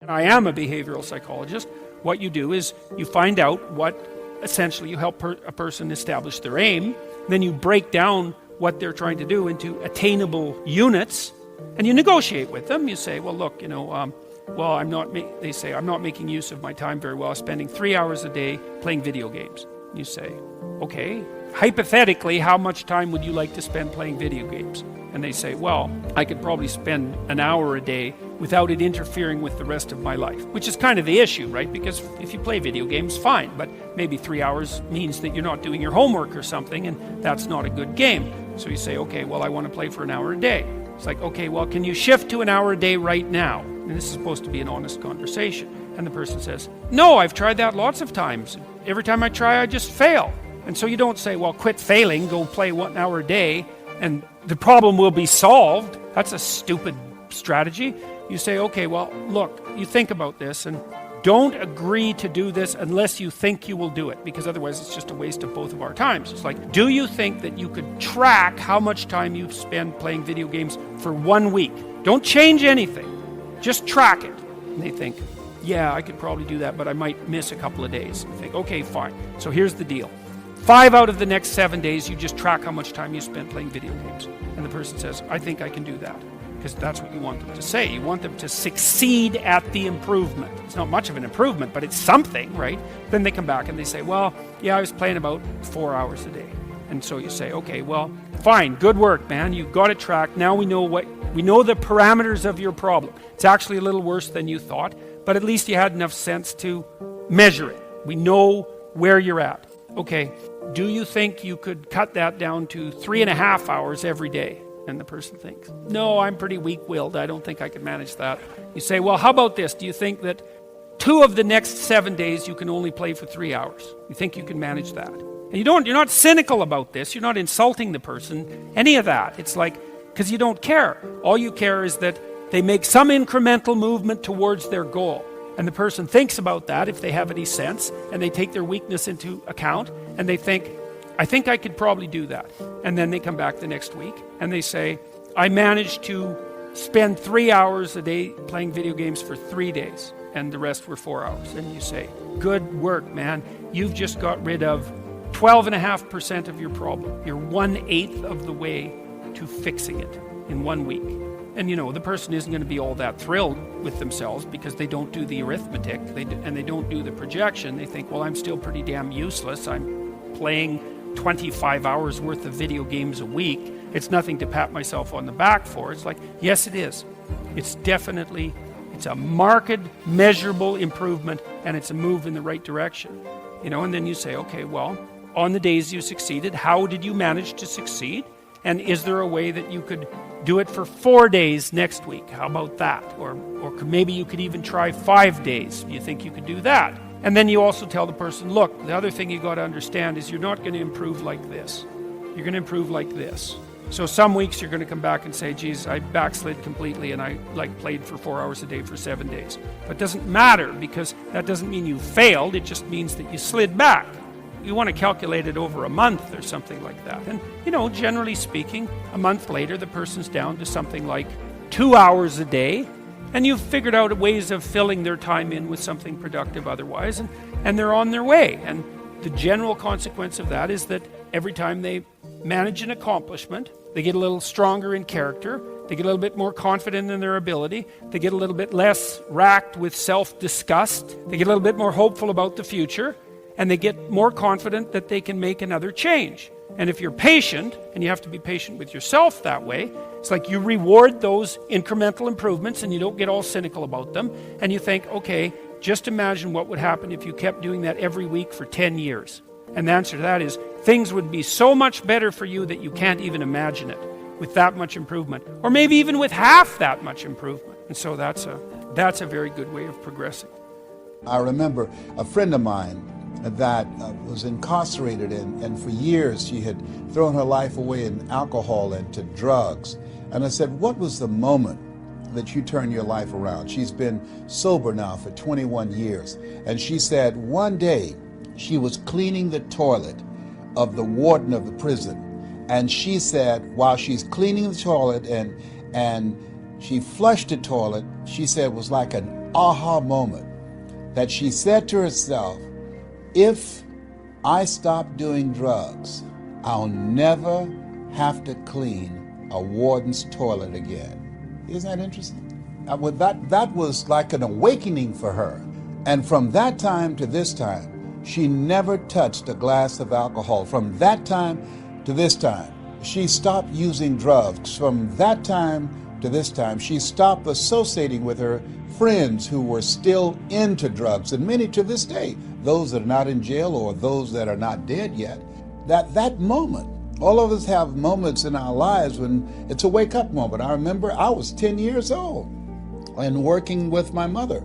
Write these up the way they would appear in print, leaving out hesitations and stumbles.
I am a behavioral psychologist. What you do is you find out what, essentially, you help a person establish their aim, then you break down what they're trying to do into attainable units, and you negotiate with them. You say, well, look, they say, I'm not making use of my time very well, spending 3 hours a day playing video games. You say, okay, hypothetically, how much time would you like to spend playing video games? And they say, well, I could probably spend an hour a day without it interfering with the rest of my life, which is kind of the issue, right? Because if you play video games, fine, but maybe 3 hours means that you're not doing your homework or something, and that's not a good game. So you say, okay, well, I want to play for an hour a day. It's like, okay, well, can you shift to an hour a day right now? And this is supposed to be an honest conversation. And the person says, no, I've tried that lots of times. Every time I try, I just fail. And so you don't say, well, quit failing, go play 1 hour a day, and the problem will be solved. That's a stupid strategy. You say, okay, well, look, you think about this, and don't agree to do this unless you think you will do it, because otherwise it's just a waste of both of our times. It's like, do you think that you could track how much time you spend playing video games for 1 week? Don't change anything. Just track it. And they think, yeah, I could probably do that, but I might miss a couple of days. You think, okay, fine. So here's the deal. 5 out of the next 7 days, you just track how much time you spend playing video games. And the person says, I think I can do that. Because that's what you want them to say. You want them to succeed at the improvement. It's not much of an improvement, but it's something, right? Then they come back and they say, well, yeah, I was playing about 4 hours a day. And so you say, okay, well, fine, good work, man. You got it tracked. Now we know the parameters of your problem. It's actually a little worse than you thought, but at least you had enough sense to measure it. We know where you're at. Okay, do you think you could cut that down to 3.5 hours every day? And the person thinks, no, I'm pretty weak-willed. I don't think I can manage that. You say, well, how about this? Do you think that 2 of the next 7 days you can only play for 3 hours? You think you can manage that? And you're not cynical about this. You're not insulting the person, any of that. It's like, because you don't care. All you care is that they make some incremental movement towards their goal. And the person thinks about that, if they have any sense, and they take their weakness into account, and they think, I think I could probably do that. And then they come back the next week and they say, I managed to spend 3 hours a day playing video games for 3 days, and the rest were 4 hours. And you say, good work, man. You've just got rid of 12.5% of your problem. You're 1/8 of the way to fixing it in 1 week. And the person isn't going to be all that thrilled with themselves because they don't do the arithmetic and they don't do the projection. They think, well, I'm still pretty damn useless. I'm playing 25 hours worth of video games a week. It's nothing to pat myself on the back for. It's like, yes, it is. It's a marked, measurable improvement, and it's a move in the right direction. And then you say, okay, well, on the days you succeeded, how did you manage to succeed? And is there a way that you could do it for 4 days next week? How about that? Or maybe you could even try 5 days. Do you think you could do that? And then you also tell the person, look, the other thing you got to understand is you're not going to improve like this. You're going to improve like this. So some weeks you're going to come back and say, geez, I backslid completely and I played for 4 hours a day for 7 days. But it doesn't matter, because that doesn't mean you failed. It just means that you slid back. You want to calculate it over a month or something like that. And, generally speaking, a month later, the person's down to something like 2 hours a day. And you've figured out ways of filling their time in with something productive otherwise, and they're on their way. And the general consequence of that is that every time they manage an accomplishment, they get a little stronger in character, they get a little bit more confident in their ability, they get a little bit less racked with self-disgust, they get a little bit more hopeful about the future, and they get more confident that they can make another change. And if you're patient, and you have to be patient with yourself that way, it's like you reward those incremental improvements and you don't get all cynical about them. And you think, okay, just imagine what would happen if you kept doing that every week for 10 years. And the answer to that is, things would be so much better for you that you can't even imagine it with that much improvement. Or maybe even with half that much improvement. And so that's a very good way of progressing. I remember a friend of mine that was incarcerated, and for years she had thrown her life away in alcohol and to drugs. And I said, what was the moment that you turned your life around? She's been sober now for 21 years. And she said one day she was cleaning the toilet of the warden of the prison. And she said, while she's cleaning the toilet and she flushed the toilet, she said it was like an aha moment that she said to herself, if I stop doing drugs, I'll never have to clean a warden's toilet again. Isn't that interesting? That was like an awakening for her. And from that time to this time, she never touched a glass of alcohol. From that time to this time, she stopped using drugs. From that time to this time, she stopped associating with her friends who were still into drugs, and many to this day, those that are not in jail or those that are not dead yet. That moment, all of us have moments in our lives when it's a wake-up moment. I remember I was 10 years old and working with my mother,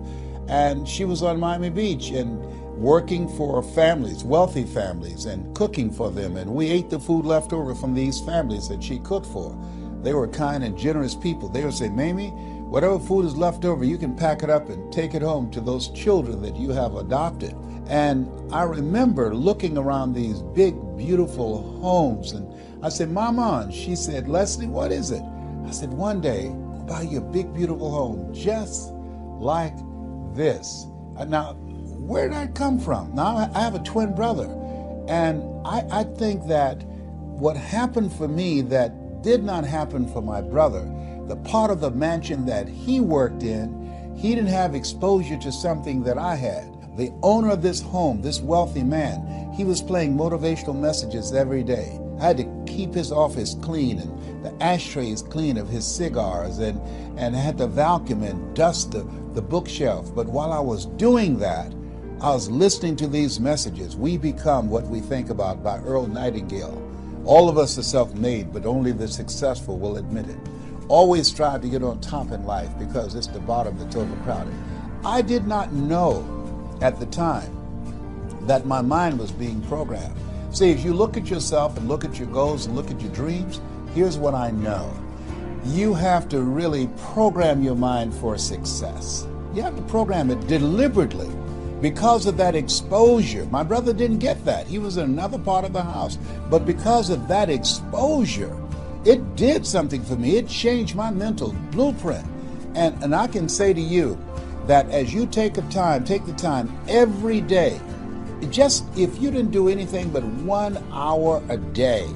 and she was on Miami Beach and working for families, wealthy families, and cooking for them, and we ate the food left over from these families that she cooked for. They were kind and generous people. They would say, Mamie, whatever food is left over, you can pack it up and take it home to those children that you have adopted. And I remember looking around these big, beautiful homes, and I said, Mama, and she said, Leslie, what is it? I said, one day, I'll buy you a big, beautiful home just like this. Now, where did I come from? Now, I have a twin brother, and I think that what happened for me that did not happen for my brother, the part of the mansion that he worked in, he didn't have exposure to something that I had. The owner of this home, this wealthy man, he was playing motivational messages every day. I had to keep his office clean and the ashtrays clean of his cigars, and I had to vacuum and dust the bookshelf. But while I was doing that, I was listening to these messages. We become what we think about, by Earl Nightingale. All of us are self-made, but only the successful will admit it. Always strive to get on top in life, because it's the bottom that's overcrowded. I did not know at the time that my mind was being programmed. See, if you look at yourself and look at your goals and look at your dreams, here's what I know. You have to really program your mind for success. You have to program it deliberately. Because of that exposure, my brother didn't get that. He was in another part of the house. But because of that exposure, it did something for me. It changed my mental blueprint. And I can say to you that as you take the time every day, just if you didn't do anything but 1 hour a day,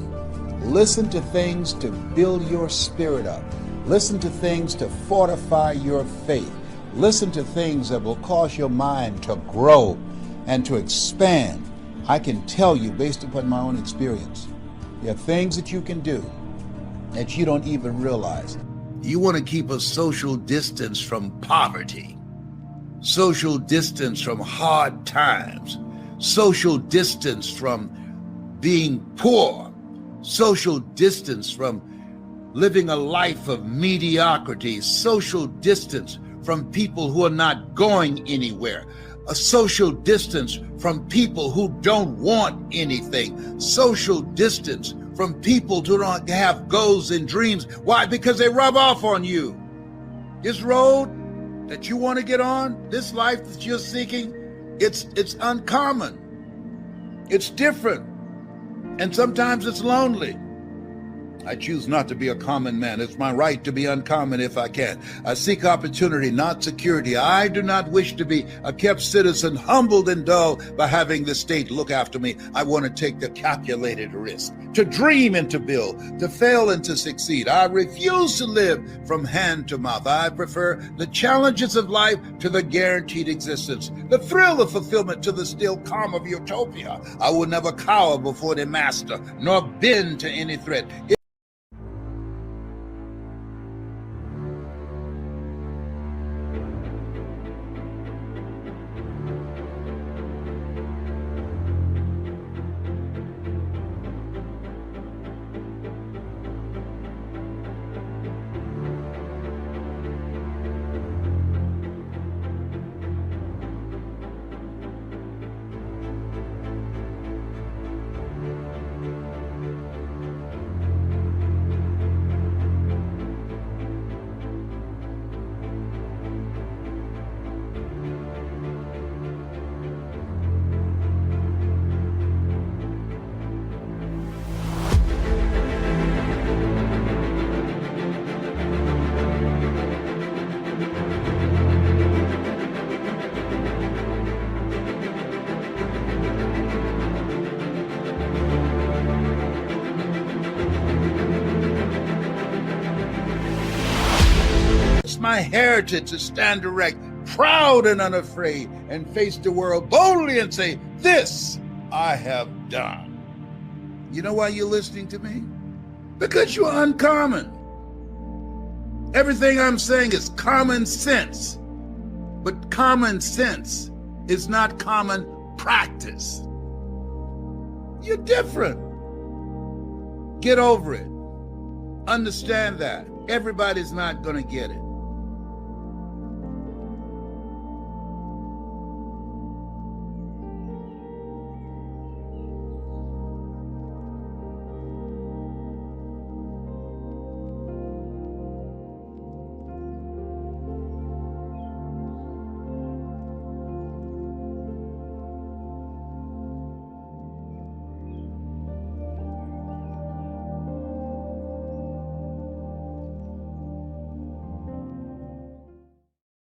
listen to things to build your spirit up. Listen to things to fortify your faith. Listen to things that will cause your mind to grow and to expand. I can tell you, based upon my own experience, there are things that you can do that you don't even realize. You want to keep a social distance from poverty, social distance from hard times, social distance from being poor, social distance from living a life of mediocrity, social distance from people who are not going anywhere, a social distance from people who don't want anything, social distance from people who don't have goals and dreams. Why? Because they rub off on you. This road that you want to get on, this life that you're seeking, it's uncommon. It's different. And sometimes it's lonely. I choose not to be a common man. It's my right to be uncommon if I can. I seek opportunity, not security. I do not wish to be a kept citizen, humbled and dull by having the state look after me. I want to take the calculated risk, to dream and to build, to fail and to succeed. I refuse to live from hand to mouth. I prefer the challenges of life to the guaranteed existence, the thrill of fulfillment to the still calm of utopia. I will never cower before the master, nor bend to any threat. my heritage to stand erect, proud and unafraid, and face the world boldly and say, this I have done. You know why you're listening to me? Because you're uncommon. Everything I'm saying is common sense, but common sense is not common practice. You're different. Get over it. Understand that. Everybody's not going to get it.